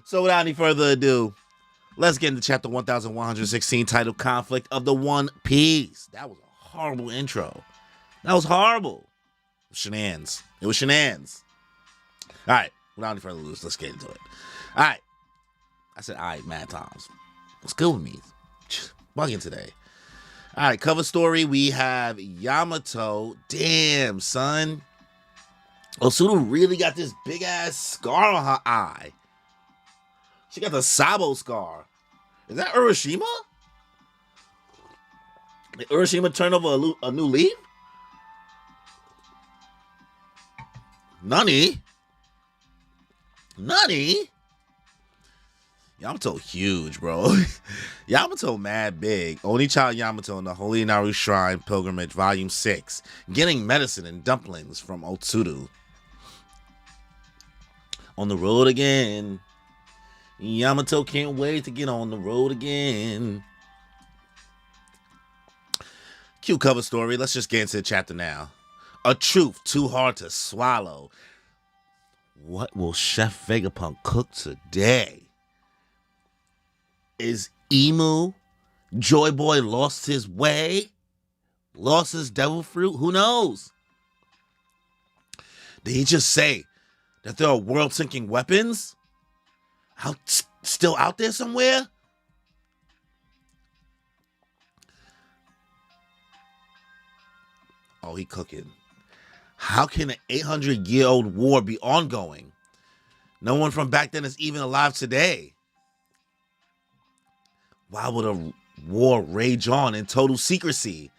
So without any further ado, let's get into chapter 1116 titled Conflict of the One Piece. That was a horrible intro. That was horrible. Shenanigans. It was shenanigans. All right. Without any further ado, let's get into it. All right. I said, all right, mad times. What's good with me? Bugging today. All right. Cover story. We have Yamato. Damn, son. Osuda really got this big ass scar on her eye. She got the Sabo scar. Is that Urashima? Did Urashima turn over a new leaf? Nani? Yamato huge, bro. Yamato mad big. Only child Yamato in the Holy Naru Shrine Pilgrimage, Volume 6. Getting medicine and dumplings from Otsuru. On the road again. Yamato can't wait to get on the road again. Cute cover story. Let's just get into the chapter now. A truth too hard to swallow. What will Chef Vegapunk cook today? Is Emu Joy Boy lost his way? Lost his devil fruit? Who knows? Did he just say that there are world-sinking weapons still out there somewhere? Oh, he cooking. How can an 800-year-old war be ongoing? No one from back then is even alive today. Why would a war rage on in total secrecy?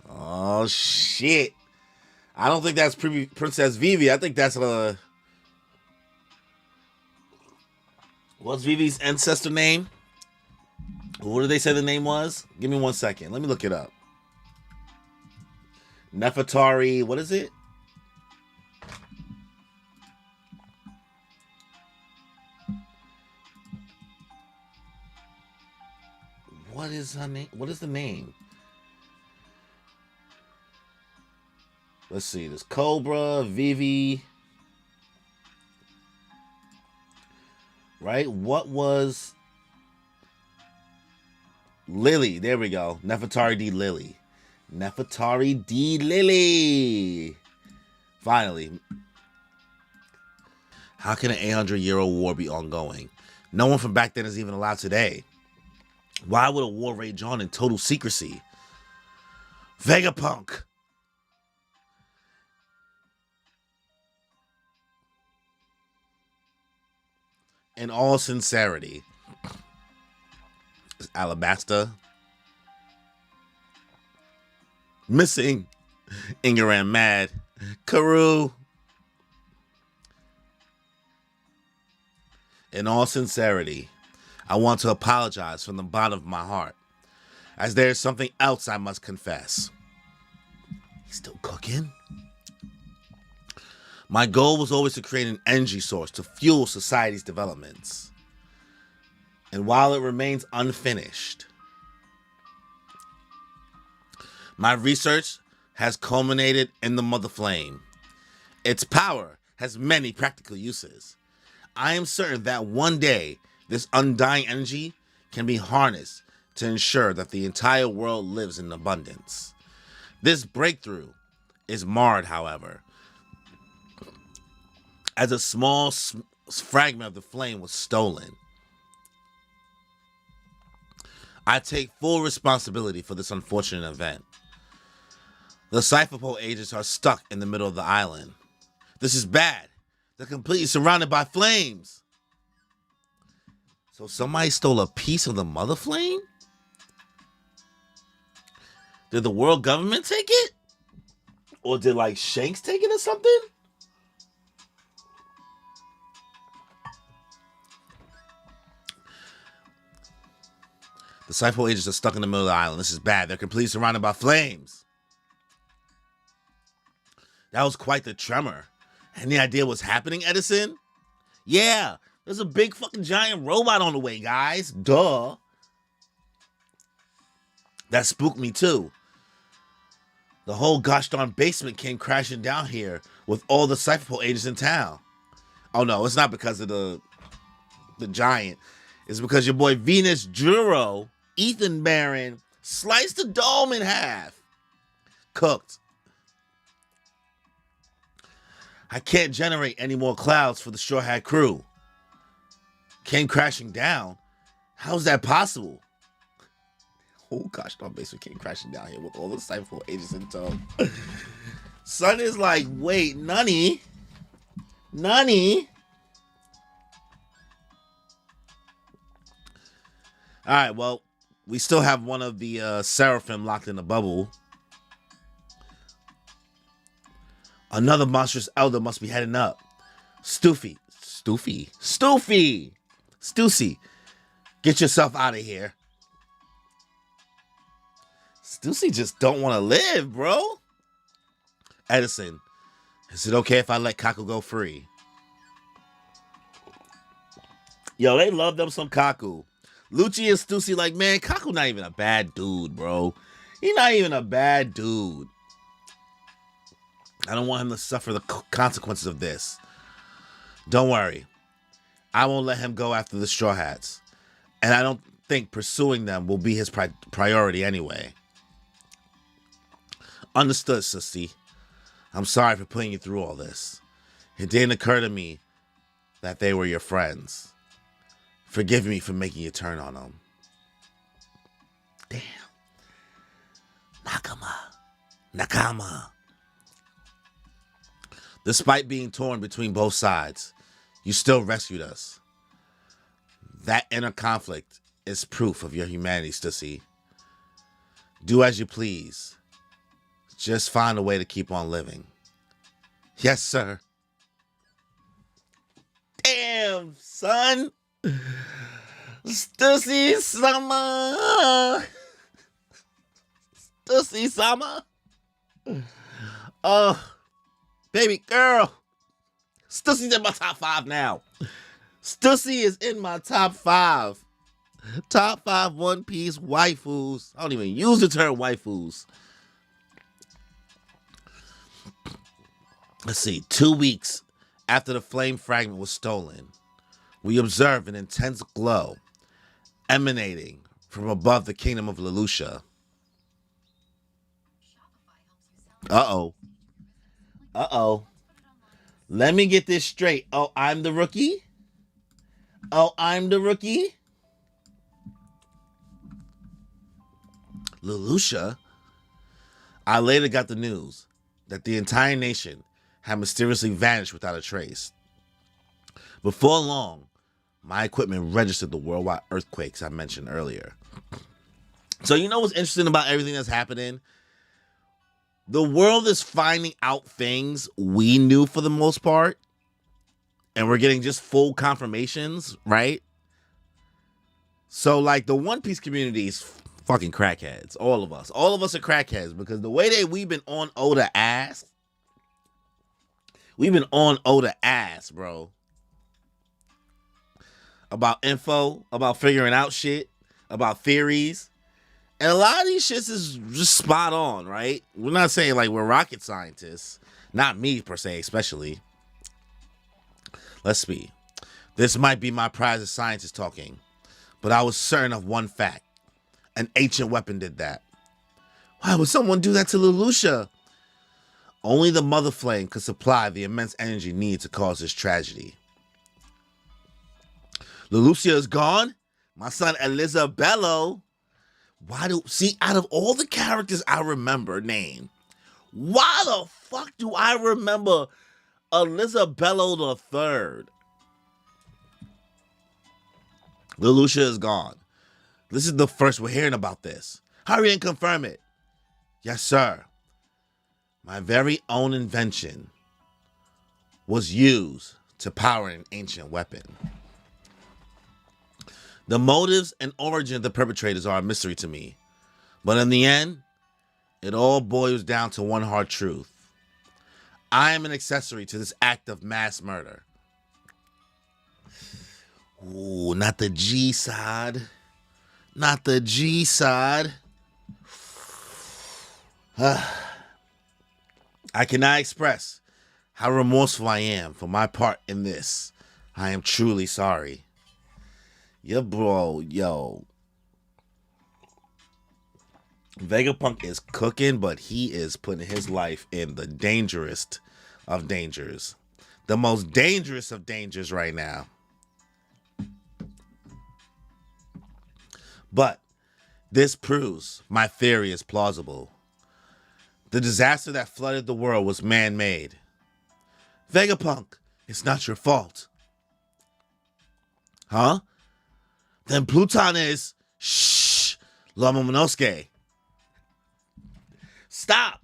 Oh, shit. I don't think that's Princess Vivi. I think that's what's Vivi's ancestor name? What did they say the name was? Give me 1 second. Let me look it up. Nefertari, what is it? What is her name? What is the name? Let's see. There's Cobra, Vivi. Right? What was Lily? There we go. Nefertari D. Lily. Nefertari D. Lily. Finally. How can an 800-year-old war be ongoing? No one from back then is even alive today. Why would a war rage on in total secrecy? Vegapunk. In all sincerity. Is Alabasta missing? Ingaran mad. Karu. In all sincerity, I want to apologize from the bottom of my heart, as there is something else I must confess. He's still cooking? My goal was always to create an energy source to fuel society's developments. And while it remains unfinished, my research has culminated in the Mother Flame. Its power has many practical uses. I am certain that one day, this undying energy can be harnessed to ensure that the entire world lives in abundance. This breakthrough is marred, however, as a small fragment of the flame was stolen. I take full responsibility for this unfortunate event. The Cypherpole agents are stuck in the middle of the island. This is bad. They're completely surrounded by flames. So somebody stole a piece of the Mother Flame? Did the world government take it? Or did like Shanks take it or something? The Cypherpole agents are stuck in the middle of the island. This is bad. They're completely surrounded by flames. That was quite the tremor. Any idea what's happening, Edison? Yeah, there's a big fucking giant robot on the way, guys. Duh. That spooked me too. The whole gosh darn basement came crashing down here with all the Cypherpole agents in town. Oh no, it's not because of the the giant is because your boy Venus Juro, Ethan Barron, sliced the dome in half. Cooked. I can't generate any more clouds for the Straw Hat crew. Came crashing down. How's that possible? Oh gosh, no, basically came crashing down here with all the Cypher agents in tow. Son is like, wait, Nani? All right, well, we still have one of the Seraphim locked in the bubble. Another monstrous elder must be heading up. Stussy, get yourself out of here. Stussy just don't want to live, bro. Edison, is it okay if I let Kaku go free? Yo, they love them some Kaku. Lucci and Stussy like, man, Kaku not even a bad dude, bro. He not even a bad dude. I don't want him to suffer the consequences of this. Don't worry. I won't let him go after the Straw Hats. And I don't think pursuing them will be his priority anyway. Understood, Stussy. I'm sorry for putting you through all this. It didn't occur to me that they were your friends. Forgive me for making you turn on them. Damn. Nakama. Despite being torn between both sides, you still rescued us. That inner conflict is proof of your humanity, Stussy. Do as you please. Just find a way to keep on living. Yes, sir. Damn, son. Stussy-sama. Stussy-sama. Oh, baby girl. Stussy's in my top 5 now. Stussy is in my top 5. Top 5 One Piece waifus. I don't even use the term waifus. Let's see. 2 weeks after the flame fragment was stolen, we observed an intense glow emanating from above the kingdom of Leloucha. Uh-oh. Let me get this straight. Oh, I'm the rookie? Leloucha? I later got the news that the entire nation had mysteriously vanished without a trace. Before long, my equipment registered the worldwide earthquakes I mentioned earlier. So you know what's interesting about everything that's happening? The world is finding out things we knew for the most part, and we're getting just full confirmations, right? So like the One Piece community is fucking crackheads. All of us are crackheads because the way that we've been on Oda ass, bro. About info, about figuring out shit, about theories. And a lot of these shits is just spot on, right? We're not saying like we're rocket scientists. Not me, per se, especially. Let's see. This might be my prize as scientist talking. But I was certain of one fact. An ancient weapon did that. Why would someone do that to Leloucha? Only the Mother Flame could supply the immense energy needed to cause this tragedy. Leloucha is gone? My son Elizabello. Out of all the characters I remember name, why the fuck do I remember Elizabello the Third? Leloucha is gone. This is the first we're hearing about this. Hurry and confirm it. Yes, sir. My very own invention was used to power an ancient weapon. The motives and origin of the perpetrators are a mystery to me. But in the end, it all boils down to one hard truth. I am an accessory to this act of mass murder. Ooh, not the G side. Not the G side. I cannot express how remorseful I am for my part in this. I am truly sorry. Yeah, bro, yo. Vegapunk is cooking, but he is putting his life in the dangerous of dangers. The most dangerous of dangers right now. But this proves my theory is plausible. The disaster that flooded the world was man-made. Vegapunk, it's not your fault. Huh? Then Pluton is... Shh! Lord Momonosuke. Stop!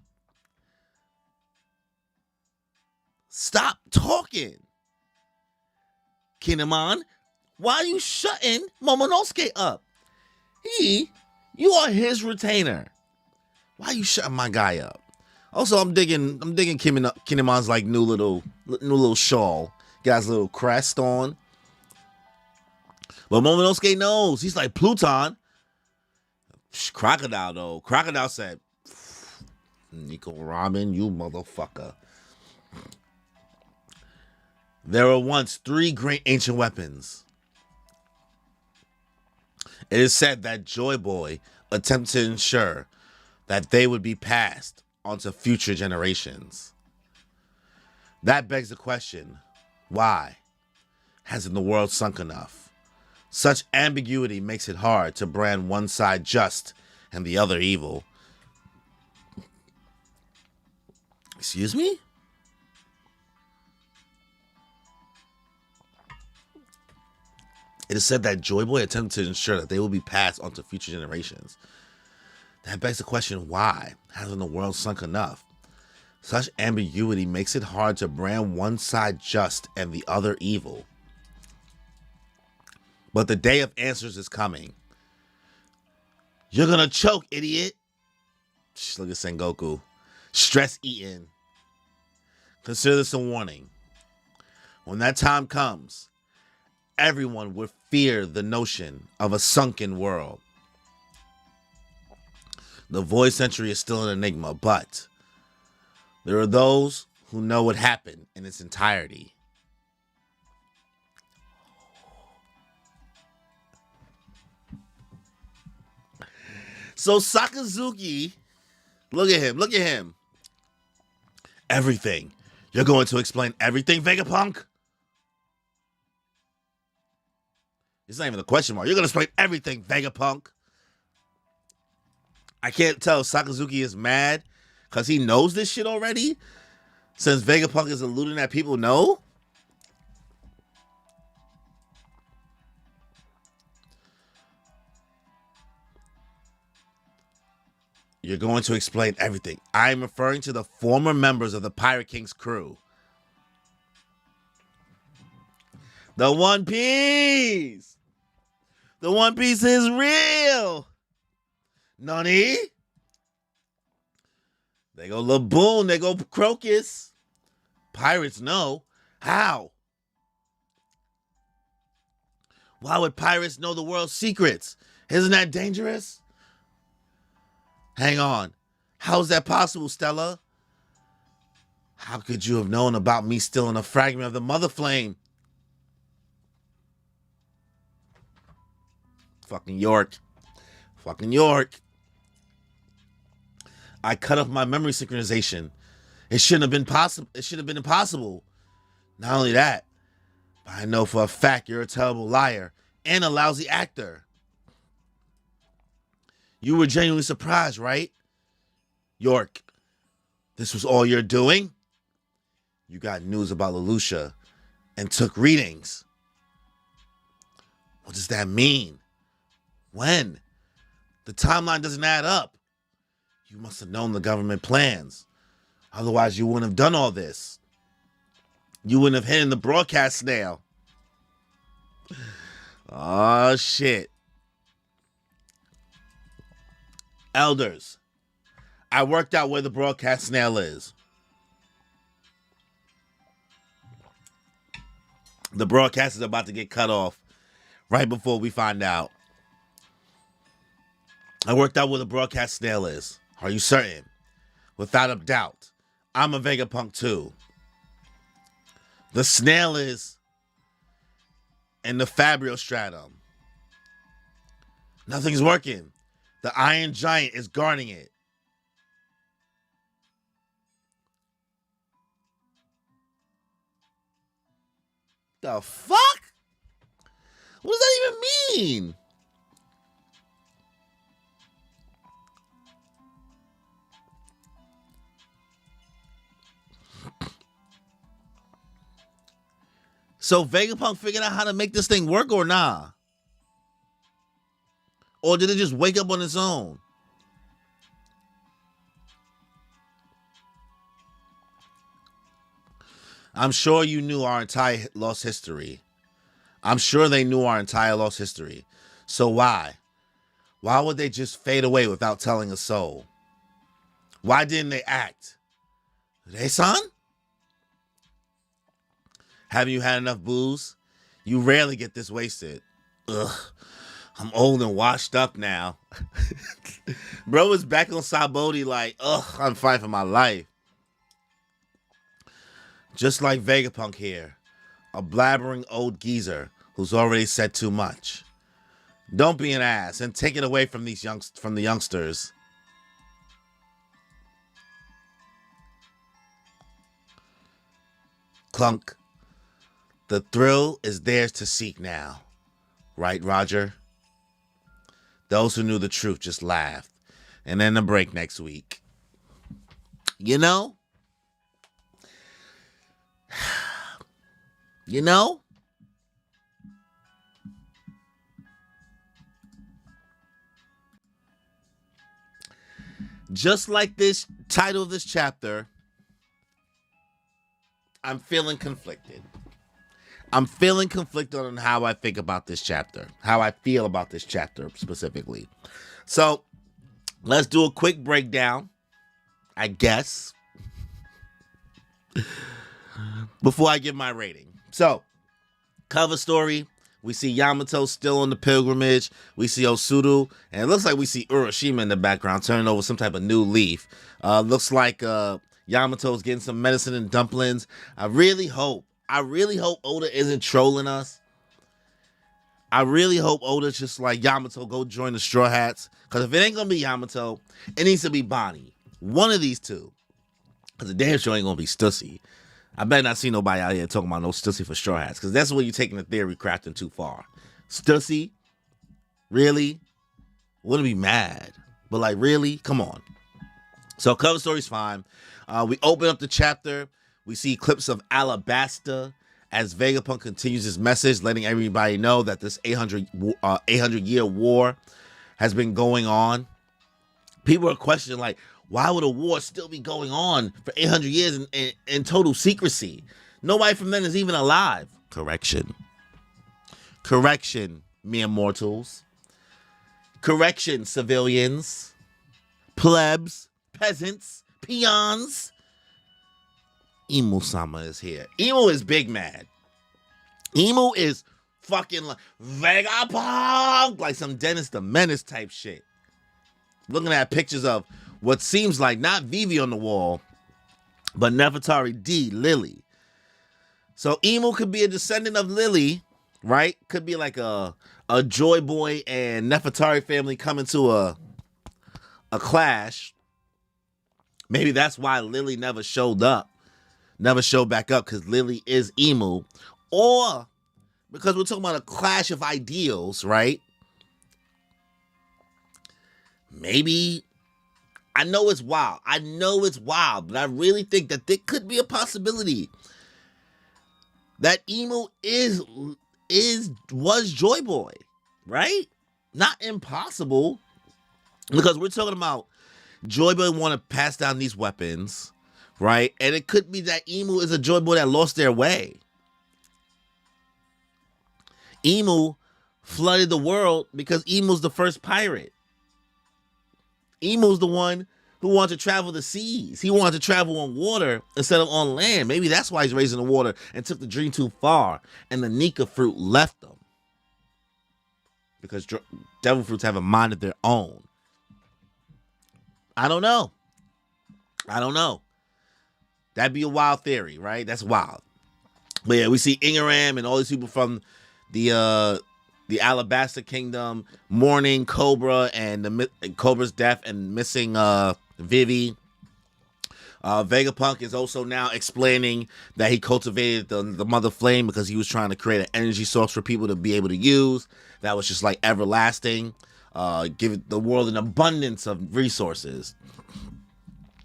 Stop talking! Kinemon, why are you shutting Momonosuke up? You are his retainer. Why are you shutting my guy up? Also, I'm digging Kinemon's like new little shawl. Got his little crest on. But Momonosuke knows. He's like, Pluton. Crocodile, though. Crocodile said, Nico Ramen, you motherfucker. There were once 3 great ancient weapons. It is said that Joy Boy attempted to ensure that they would be passed onto future generations. That begs the question, why hasn't the world sunk enough? Such ambiguity makes it hard to brand one side just and the other evil. Excuse me? It is said that Joy Boy attempted to ensure that they will be passed on to future generations. That begs the question, why hasn't the world sunk enough? Such ambiguity makes it hard to brand one side just and the other evil. But the day of answers is coming. You're gonna choke, idiot. Look at Sengoku. Stress eating. Consider this a warning. When that time comes, everyone would fear the notion of a sunken world. The Void Century is still an enigma, but there are those who know what happened in its entirety. So Sakazuki, look at him. Everything. You're going to explain everything, Vegapunk? It's not even a question mark. You're going to explain everything, Vegapunk. I can't tell if Sakazuki is mad because he knows this shit already, since Vegapunk is alluding that people know. You're going to explain everything. I'm referring to the former members of the Pirate King's crew. The One Piece! The One Piece is real! Nani? They go Laboon, they go Crocus. Pirates know. How? Why would pirates know the world's secrets? Isn't that dangerous? Hang on. How's that possible, Stella? How could you have known about me stealing a fragment of the Mother Flame? Fucking York. I cut off my memory synchronization. It shouldn't have been possible. It should have been impossible. Not only that, but I know for a fact you're a terrible liar and a lousy actor. You were genuinely surprised, right? York, this was all you're doing? You got news about Lelouch and took readings. What does that mean? When? The timeline doesn't add up. You must have known the government plans. Otherwise, you wouldn't have done all this. You wouldn't have hidden the broadcast snail. Oh, shit. Elders, I worked out where the broadcast snail is. The broadcast is about to get cut off right before we find out. I worked out where the broadcast snail is. Are you certain? Without a doubt. I'm a Vegapunk too. The snail is in the Fabrio stratum. Nothing's working. The Iron Giant is guarding it. The fuck? What does that even mean? So Vegapunk figured out how to make this thing work or nah? Or did it just wake up on its own? I'm sure you knew our entire lost history. I'm sure they knew our entire lost history. So why? Why would they just fade away without telling a soul? Why didn't they act? Hey, son? Haven't you had enough booze? You rarely get this wasted. Ugh. I'm old and washed up now. Bro is back on Sabodi like, ugh, I'm fighting for my life. Just like Vegapunk here, a blabbering old geezer who's already said too much. Don't be an ass and take it away from the youngsters. Clunk. The thrill is theirs to seek now. Right, Roger? Those who knew the truth just laughed. And then the break next week. You know? You know? Just like this title of this chapter, I'm feeling conflicted. I'm feeling conflicted on how I think about this chapter, how I feel about this chapter specifically. So let's do a quick breakdown, I guess, before I give my rating. So, cover story, we see Yamato still on the pilgrimage. We see Osuru, and it looks like we see Urashima in the background turning over some type of new leaf. Looks like Yamato's getting some medicine and dumplings. I really hope Oda isn't trolling us. I really hope Oda's just like, Yamato, go join the Straw Hats. Because if it ain't going to be Yamato, it needs to be Bonnie. One of these two. Because the damn show ain't going to be Stussy. I better not see nobody out here talking about no Stussy for Straw Hats. Because that's where you're taking the theory crafting too far. Stussy? Really? Wouldn't be mad. But like, really? Come on. So cover story's fine. We open up the chapter. We see clips of Alabasta as Vegapunk continues his message, letting everybody know that this 800-year war has been going on. People are questioning, like, why would a war still be going on for 800 years in total secrecy? Nobody from then is even alive. Correction, mere mortals. Correction, civilians, plebs, peasants, peons. Emu-sama is here. Emu is big mad. Emu is fucking like Vegapunk, like some Dennis the Menace type shit. Looking at pictures of what seems like not Vivi on the wall, but Nefertari D, Lily. So Emu could be a descendant of Lily, right? Could be like a Joy Boy and Nefertari family coming to a clash. Maybe that's why Lily never showed back up, because Lily is Emu. Or because we're talking about a clash of ideals, right? Maybe, I know it's wild, but I really think that there could be a possibility that Emu was Joy Boy, right? Not impossible, because we're talking about Joy Boy want to pass down these weapons, right? And it could be that Emu is a Joy Boy that lost their way. Emu flooded the world because Emu's the first pirate. Emu's the one who wanted to travel the seas. He wanted to travel on water instead of on land. Maybe that's why he's raising the water and took the dream too far, and the Nika fruit left them. Because devil fruits have a mind of their own. I don't know. That'd be a wild theory, right? That's wild. But yeah, we see Ingaram and all these people from the the Alabasta Kingdom mourning Cobra and Cobra's death and missing Vivi. Vegapunk is also now explaining that he cultivated the Mother Flame because he was trying to create an energy source for people to be able to use that was just like everlasting, give the world an abundance of resources.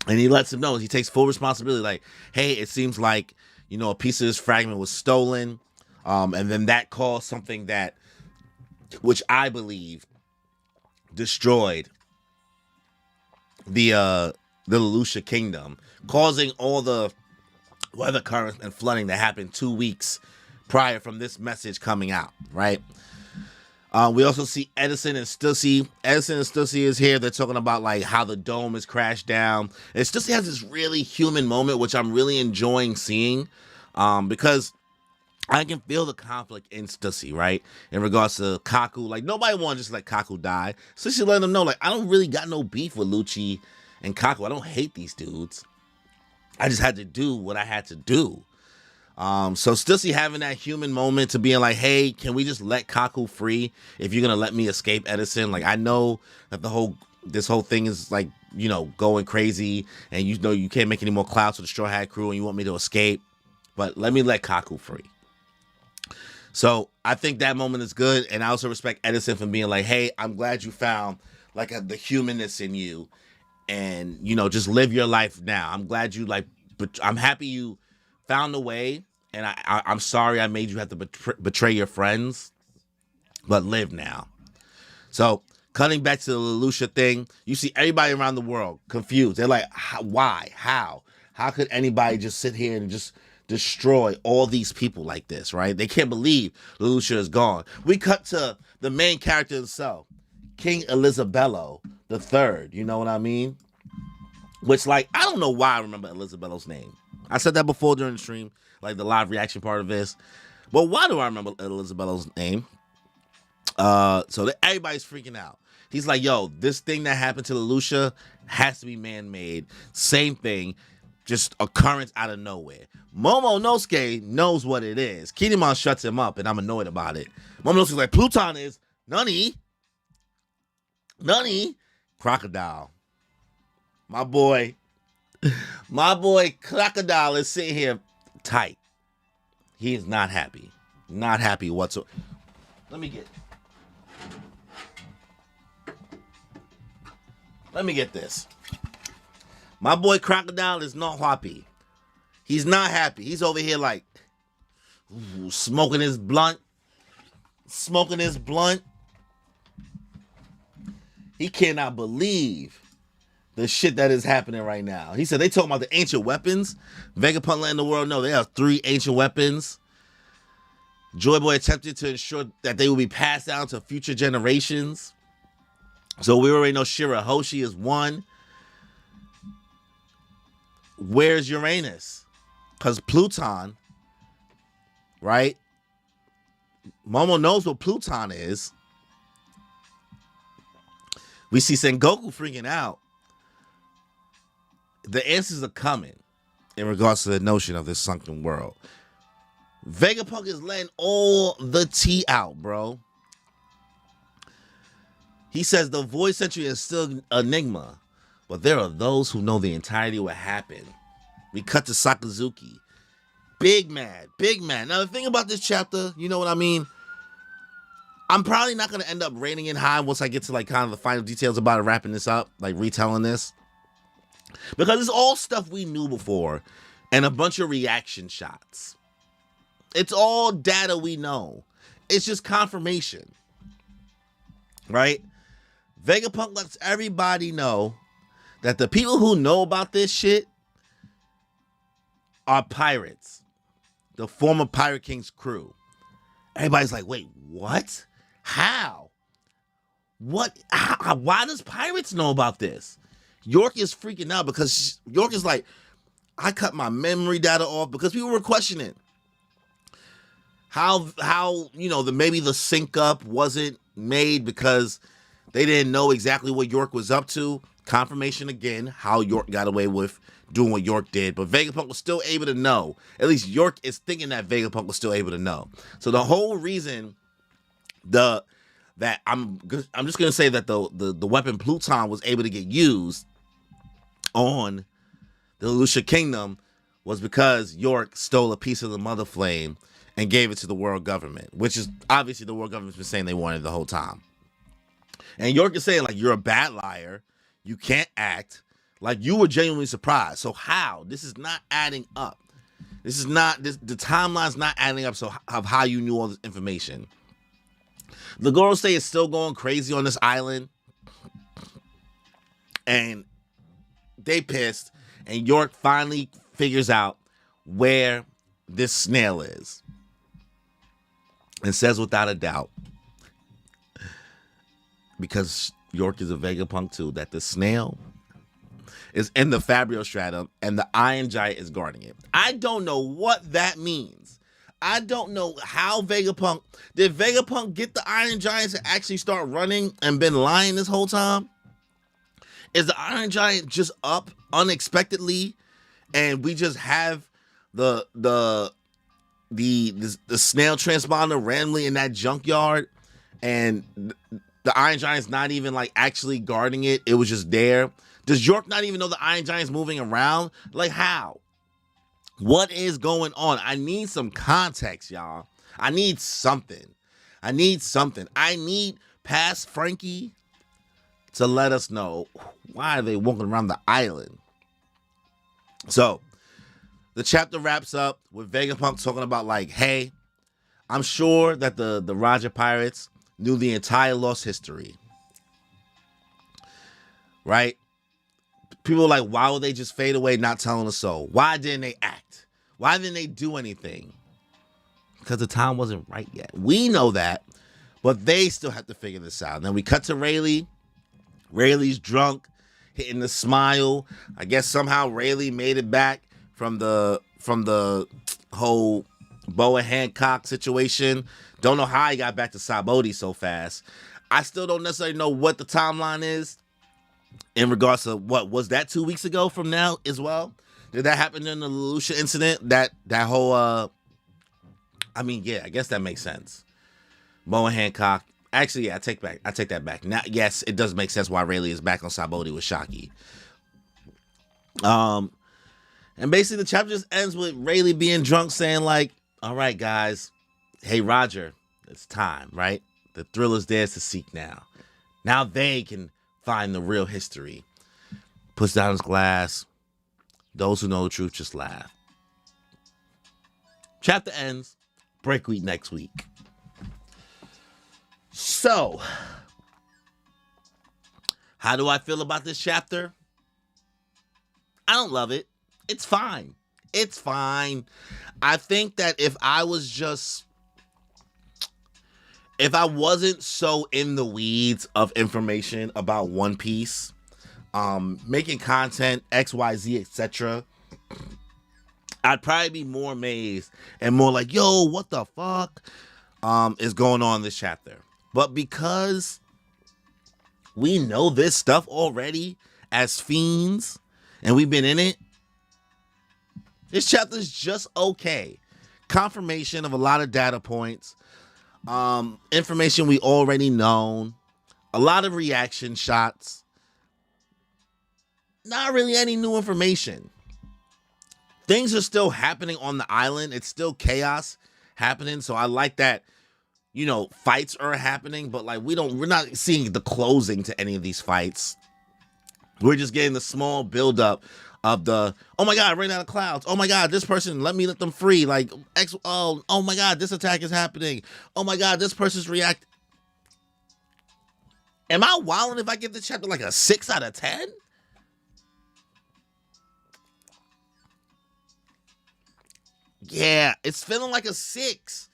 And he lets him know, he takes full responsibility, like, hey, it seems like, you know, a piece of this fragment was stolen, and then that caused something that, which I believe destroyed the Lelouch Kingdom, causing all the weather currents and flooding that happened 2 weeks prior from this message coming out, right? We also see Edison and Stussy. Edison and Stussy is here. They're talking about like how the dome has crashed down. And Stussy has this really human moment, which I'm really enjoying seeing, because I can feel the conflict in Stussy, right? In regards to Kaku. Like, nobody wants to just let Kaku die. Stussy letting them know, like, I don't really got no beef with Lucci and Kaku. I don't hate these dudes. I just had to do what I had to do. So Stussy having that human moment to being like, hey, can we just let Kaku free if you're going to let me escape Edison? Like, I know that this whole thing is like, you know, going crazy and you know you can't make any more clouds for the Straw Hat crew and you want me to escape, but let me let Kaku free. So I think that moment is good. And I also respect Edison for being like, hey, I'm glad you found like the humanness in you and, you know, just live your life now. I'm glad you like, but I'm happy you found a way. And I'm sorry I made you have to betray your friends, but live now. So cutting back to the Lelouch thing, you see everybody around the world confused. They're like, why? How could anybody just sit here and just destroy all these people like this, right? They can't believe Lelouch is gone. We cut to the main character himself, King Elizabello the Third. You know what I mean? Which, like, I don't know why I remember Elizabello's name. I said that before during the stream, like the live reaction part of this. But why do I remember Elizabello's name? So everybody's freaking out. He's like, yo, this thing that happened to Lelouch has to be man-made. Same thing, just occurrence out of nowhere. Momonosuke knows what it is. Kinemon shuts him up, and I'm annoyed about it. Momonosuke's like, Pluton is Nani? Crocodile. My boy Crocodile is sitting here tight. He is not happy. Not happy whatsoever. Let me get this. My boy Crocodile is not happy. He's not happy. He's over here like smoking his blunt. He cannot believe the shit that is happening right now. He said they talking about the ancient weapons. Vegapunk letting the world know they have 3 ancient weapons. Joy Boy attempted to ensure that they will be passed down to future generations. So we already know Shirahoshi is 1. Where's Uranus? Because Pluton, right? Momo knows what Pluton is. We see Sengoku freaking out. The answers are coming in regards to the notion of this sunken world. Vegapunk is letting all the tea out, bro. He says the Void Century is still an enigma, but there are those who know the entirety of what happened. We cut to Sakazuki. Big mad. Now, the thing about this chapter, you know what I mean? I'm probably not going to end up rating it high once I get to like kind of the final details about it, wrapping this up, like retelling this. Because it's all stuff we knew before and a bunch of reaction shots. It's all data we know. It's just confirmation. Right? Vegapunk lets everybody know that the people who know about this shit are pirates. The former Pirate King's crew. Everybody's like, wait, what? How? What? How? Why does pirates know about this? York is freaking out because York is like, I cut my memory data off because people were questioning how maybe the sync up wasn't made because they didn't know exactly what York was up to. Confirmation again, how York got away with doing what York did, but Vegapunk was still able to know. At least York is thinking that Vegapunk was still able to know. So the whole reason I'm just gonna say that the weapon Pluton was able to get used on the Aleutian Kingdom was because York stole a piece of the Mother Flame and gave it to the world government, which is obviously the world government's been saying they wanted the whole time. And York is saying, like, you're a bad liar. You can't act. Like, you were genuinely surprised. So how? This is not adding up. The timeline's not adding up of how you knew all this information. The Gorosei is still going crazy on this island. And they pissed. And York finally figures out where this snail is. And says without a doubt, because York is a Vegapunk too, that the snail is in the Fabriostratum and the Iron Giant is guarding it. I don't know what that means. I don't know how did Vegapunk get the Iron Giant to actually start running and been lying this whole time? Is the Iron Giant just up unexpectedly and we just have the snail transponder randomly in that junkyard and the Iron Giant's not even like actually guarding it? It was just there. Does York not even know the Iron Giant's moving around? Like, how? What is going on? I need some context, y'all. I need something. I need past Frankie to let us know why are they walking around the island. So the chapter wraps up with Vegapunk talking about, like, hey, I'm sure that the Raja pirates knew the entire lost history. Right? People are like, why would they just fade away not telling us so? Why didn't they act? Why didn't they do anything? Because the time wasn't right yet. We know that, but they still have to figure this out. And then we cut to Rayleigh. Rayleigh's drunk, hitting the smile. I guess somehow Rayleigh made it back from the whole Boa Hancock situation. Don't know how he got back to Sabaody so fast. I still don't necessarily know what the timeline is in regards to what was that 2 weeks ago from now as well. Did that happen in the Lucia incident? That whole I mean, yeah, I guess that makes sense. Boa Hancock. Actually, yeah, I take that back. Now, yes, it does make sense why Rayleigh is back on Sabaody with Shaki. And basically the chapter just ends with Rayleigh being drunk, saying, like, all right, guys, hey, Roger, it's time, right? The thriller's theirs to seek now. Now they can find the real history. Puts down his glass. Those who know the truth just laugh. Chapter ends. Break week next week. So, how do I feel about this chapter? I don't love it. It's fine. It's fine. I think that if I wasn't so in the weeds of information about One Piece, making content, XYZ, etc., I'd probably be more amazed and more like, yo, what the fuck is going on in this chapter? But because we know this stuff already as fiends and we've been in it, this chapter is just okay. Confirmation of a lot of data points, information we already known, a lot of reaction shots, not really any new information. Things are still happening on the island. It's still chaos happening. So I like that, you know, fights are happening, but like we're not seeing the closing to any of these fights. We're just getting the small buildup of the, oh my God, rain out of clouds. Oh my God, this person, let them free. Like, oh my God, this attack is happening. Oh my God, this person's react. Am I wilding if I give this chapter like a 6 out of 10? Yeah, it's feeling like a 6.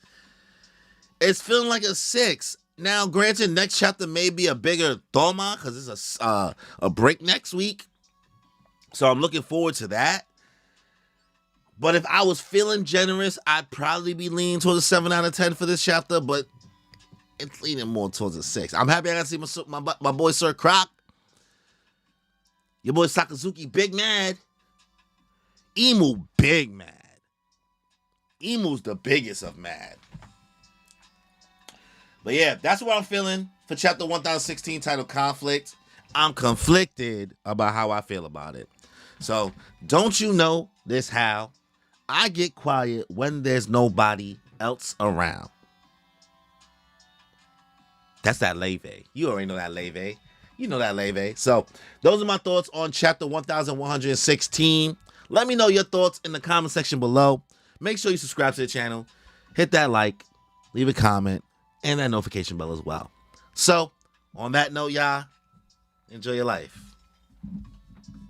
It's feeling like a 6. Now, granted, next chapter may be a bigger toma because it's a break next week. So I'm looking forward to that. But if I was feeling generous, I'd probably be leaning towards a 7 out of 10 for this chapter, but it's leaning more towards a 6. I'm happy I got to see my boy Sir Croc. Your boy Sakazuki big mad. Emu big mad. Emu's the biggest of mad. But yeah, that's what I'm feeling for chapter 1016 titled Conflict. I'm conflicted about how I feel about it. So, don't you know this how? I get quiet when there's nobody else around. That's that leve. You already know that leve. You know that leve. So, those are my thoughts on chapter 1116. Let me know your thoughts in the comment section below. Make sure you subscribe to the channel. Hit that like, leave a comment, and that notification bell as well. So, on that note, y'all, enjoy your life.